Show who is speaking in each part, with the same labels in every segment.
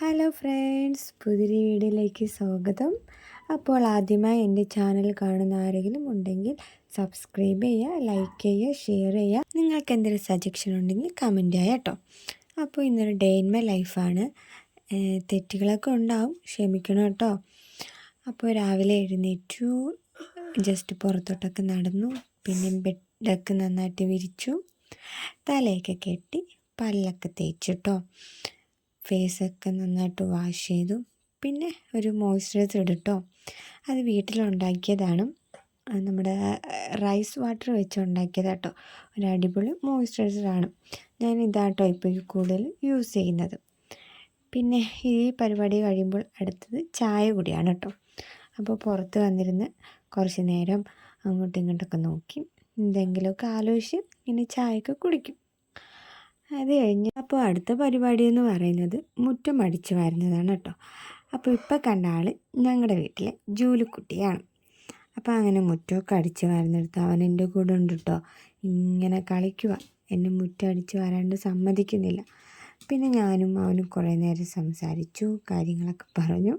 Speaker 1: Hello friends, പുതിയൊരു വീഡിയോയിലേക്ക് സ്വാഗതം. അപ്പോൾ ആദ്യമായി എൻ്റെ ചാനൽ കാണുന്ന ആരെങ്കിലും ഉണ്ടെങ്കിൽ സബ്സ്ക്രൈബ് ചെയ്യുക, ലൈക്ക് ചെയ്യുക, ഷെയർ ചെയ്യുക. നിങ്ങൾക്ക് എന്തെങ്കിലും സജഷൻ ഉണ്ടെങ്കിൽ കമൻറ്റ് ചെയ്യുക കേട്ടോ. അപ്പോൾ ഇന്നൊരു ഡേ ഇൻ മൈ ലൈഫാണ്. തെറ്റുകളൊക്കെ ഉണ്ടാവും, ക്ഷമിക്കണം കേട്ടോ. അപ്പോൾ രാവിലെ എഴുന്നേറ്റു, ജസ്റ്റ് പുറത്തോട്ടൊക്കെ നടന്നു, പിന്നെ ബെഡൊക്കെ നന്നായിട്ട് വിരിച്ചു, തലയൊക്കെ കെട്ടി, പല്ലൊക്കെ തേച്ചിട്ടോ, ഫേസൊക്കെ നന്നായിട്ട് വാഷ് ചെയ്തു. പിന്നെ ഒരു മോയ്സ്ചറൈസർ ഇടട്ടോ. അത് വീട്ടിലുണ്ടാക്കിയതാണ്, നമ്മുടെ റൈസ് വാട്ടർ വെച്ച് ഉണ്ടാക്കിയതാട്ടോ. ഒരു അടിപൊളി മോയ്സ്ചറൈസറാണ്. ഞാൻ ഇതാട്ടോ ഇപ്പോൾ കൂടുതൽ യൂസ് ചെയ്യുന്നത്. പിന്നെ ഈ പരിപാടി കഴിയുമ്പോൾ അടുത്തത് ചായ കുടിയാണ് കേട്ടോ. അപ്പോൾ പുറത്ത് വന്നിരുന്ന് കുറച്ച് നേരം അങ്ങോട്ടും ഇങ്ങോട്ടൊക്കെ നോക്കി എന്തെങ്കിലുമൊക്കെ ആലോചിച്ച് ഇനി ചായയൊക്കെ കുടിക്കും. അത് കഴിഞ്ഞ് അപ്പോൾ അടുത്ത പരിപാടി എന്ന് പറയുന്നത് മുറ്റം അടിച്ച് വരുന്നതാണ് കേട്ടോ. അപ്പോൾ ഇപ്പോൾ കണ്ട ആൾ ഞങ്ങളുടെ വീട്ടിലെ ജൂലിക്കുട്ടിയാണ്. അപ്പോൾ അങ്ങനെ മുറ്റമൊക്കെ അടിച്ച് വരുന്നെടുത്ത് അവൻ എൻ്റെ കൂടെ ഉണ്ട് കേട്ടോ. ഇങ്ങനെ കളിക്കുക, എന്നെ മുറ്റം അടിച്ച് വരാണ്ട് സമ്മതിക്കുന്നില്ല. പിന്നെ ഞാനും അവനും കുറേ നേരം സംസാരിച്ചു, കാര്യങ്ങളൊക്കെ പറഞ്ഞു,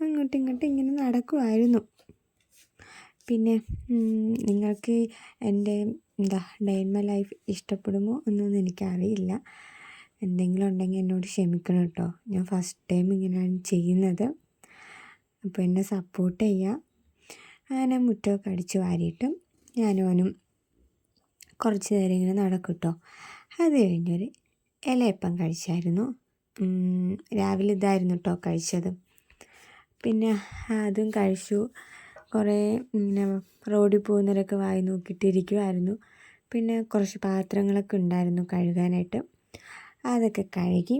Speaker 1: അങ്ങോട്ടും ഇങ്ങോട്ടും ഇങ്ങനെ നടക്കുമായിരുന്നു. പിന്നെ നിങ്ങൾക്ക് എൻ്റെ ഡേ ഇൻ മൈ ലൈഫ് ഇഷ്ടപ്പെടുമോ എന്നൊന്നും എനിക്കറിയില്ല. എന്തെങ്കിലും ഉണ്ടെങ്കിൽ എന്നോട് ക്ഷമിക്കണം കേട്ടോ. ഞാൻ ഫസ്റ്റ് ടൈം ഇങ്ങനെയാണ് ചെയ്യുന്നത്. അപ്പോൾ എന്നെ സപ്പോർട്ട് ചെയ്യുക. അങ്ങനെ മുറ്റമൊക്കെ അടിച്ച് വാരിയിട്ടും ഞാനും കുറച്ച് നേരം ഇങ്ങനെ നടക്കും കേട്ടോ. അത് കഴിഞ്ഞൊരു ഇലയപ്പം കഴിച്ചായിരുന്നു. രാവിലെ ഇതായിരുന്നു കേട്ടോ കഴിച്ചത്. പിന്നെ അതും കഴിച്ചു. കുറേ ഇങ്ങനെ റോഡിൽ പോകുന്നവരൊക്കെ വായി നോക്കിയിട്ടിരിക്കുമായിരുന്നു. പിന്നെ കുറച്ച് പാത്രങ്ങളൊക്കെ ഉണ്ടായിരുന്നു കഴുകാനായിട്ട്, അതൊക്കെ കഴുകി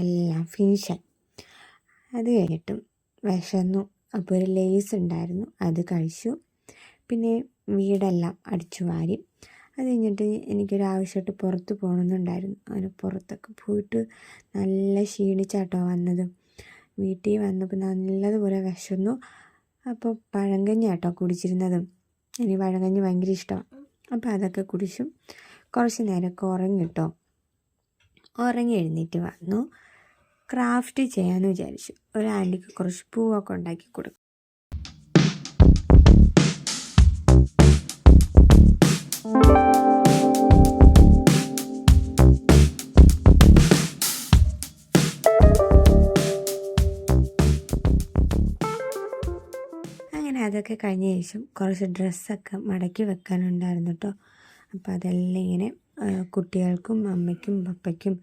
Speaker 1: എല്ലാം ഫിനിഷായി. അത് കഴിഞ്ഞിട്ടും വിശന്നു. അപ്പോൾ ഒരു ലേസ് ഉണ്ടായിരുന്നു, അത് കഴിച്ചു. പിന്നെ വീടെല്ലാം അടിച്ചു വാരി. അത് കഴിഞ്ഞിട്ട് എനിക്കൊരാവശ്യമായിട്ട് പുറത്ത് പോകണമെന്നുണ്ടായിരുന്നു. അങ്ങനെ പുറത്തൊക്കെ പോയിട്ട് നല്ല ക്ഷീണിച്ചാട്ടോ വന്നത്. വീട്ടിൽ വന്നപ്പോൾ നല്ലതുപോലെ വിശന്നു. അപ്പോൾ പഴങ്കഞ്ഞി ആട്ടോ കുടിച്ചിരുന്നത്. എനിക്ക് പഴങ്കഞ്ഞി ഭയങ്കര ഇഷ്ടമാണ്. അപ്പോൾ അതൊക്കെ കുടിച്ചു. കുറച്ച് നേരമൊക്കെ ഉറങ്ങി കേട്ടോ. ഉറങ്ങി എഴുന്നേറ്റ് വന്നു, ക്രാഫ്റ്റ് ചെയ്യാമെന്ന് വിചാരിച്ചു. ഒരു ആൻറ്റിക്ക് കുറച്ച് പൂവൊക്കെ ഉണ്ടാക്കി കൊടുക്കും. അങ്ങനെ അതൊക്കെ കഴിഞ്ഞ ശേഷം കുറച്ച് ഡ്രസ്സൊക്കെ മടക്കി വെക്കാനുണ്ടായിരുന്നു കേട്ടോ. അപ്പോൾ അതെല്ലാം ഇങ്ങനെ കുട്ടികൾക്കും അമ്മയ്ക്കും പപ്പയ്ക്കും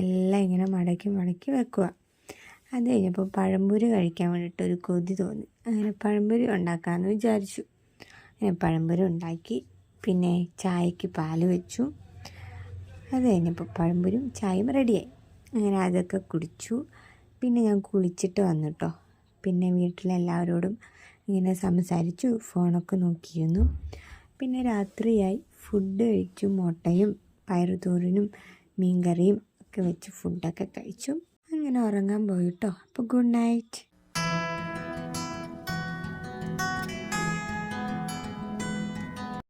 Speaker 1: എല്ലാം ഇങ്ങനെ മടക്കി വെക്കുക. അത് കഴിഞ്ഞപ്പോൾ പഴംപൊരി കഴിക്കാൻ വേണ്ടിയിട്ടൊരു കൊതി തോന്നി. അങ്ങനെ പഴംപൊരി ഉണ്ടാക്കാമെന്ന് വിചാരിച്ചു. അങ്ങനെ പഴംപൊരി ഉണ്ടാക്കി. പിന്നെ ചായക്ക് പാല് വെച്ചു. അത് കഴിഞ്ഞപ്പോൾ പഴംപൊരിയും ചായയും റെഡിയായി. അങ്ങനെ അതൊക്കെ കുടിച്ചു. പിന്നെ ഞാൻ കുളിച്ചിട്ട് വന്നു കേട്ടോ. പിന്നെ വീട്ടിലെല്ലാവരോടും ഇങ്ങനെ സംസാരിച്ചു, ഫോണൊക്കെ നോക്കിയിരുന്നു. പിന്നെ രാത്രിയായി, ഫുഡ് കഴിച്ചു. മുട്ടയും പയറുതോരനും മീൻകറിയും ഒക്കെ വെച്ച് ഫുഡൊക്കെ കഴിച്ചു. അങ്ങനെ ഉറങ്ങാൻ പോയി കേട്ടോ. അപ്പോൾ ഗുഡ് നൈറ്റ്.